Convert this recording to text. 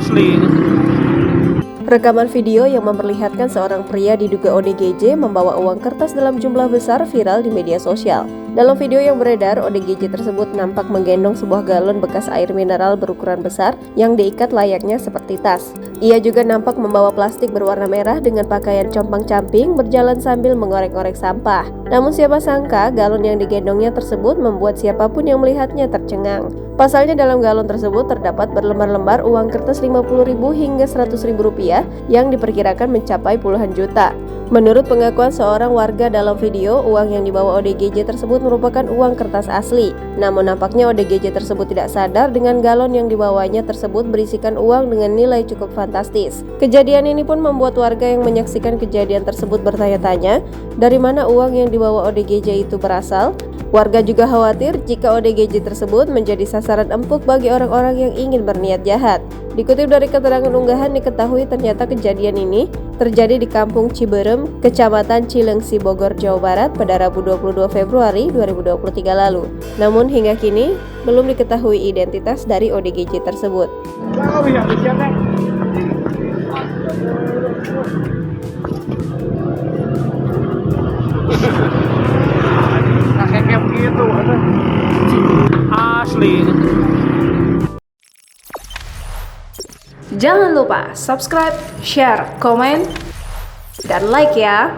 Asli. Rekaman video yang memperlihatkan seorang pria diduga ODGJ membawa uang kertas dalam jumlah besar viral di media sosial. Dalam video yang beredar, ODGJ tersebut nampak menggendong sebuah galon bekas air mineral berukuran besar yang diikat layaknya seperti tas. Ia juga nampak membawa plastik berwarna merah dengan pakaian compang-camping berjalan sambil mengorek-ngorek sampah. Namun siapa sangka galon yang digendongnya tersebut membuat siapapun yang melihatnya tercengang. Pasalnya dalam galon tersebut terdapat berlembar-lembar uang kertas Rp50.000 hingga Rp100.000 yang diperkirakan mencapai puluhan juta. Menurut pengakuan seorang warga dalam video, uang yang dibawa ODGJ tersebut merupakan uang kertas asli. Namun nampaknya ODGJ tersebut tidak sadar dengan galon yang dibawanya tersebut berisikan uang dengan nilai cukup fantastis. Kejadian ini pun membuat warga yang menyaksikan kejadian tersebut bertanya-tanya, dari mana uang yang dibawa ODGJ itu berasal? Warga juga khawatir jika ODGJ tersebut menjadi sasaran empuk bagi orang-orang yang ingin berniat jahat. Dikutip dari keterangan unggahan, diketahui ternyata kejadian ini terjadi di Kampung Ciberem, Kecamatan Cilengsi, Bogor, Jawa Barat pada Rabu 22 Februari 2023 lalu. Namun hingga kini belum diketahui identitas dari ODGJ tersebut. Kayak begitu asli. Jangan lupa subscribe, share, komen, dan like ya.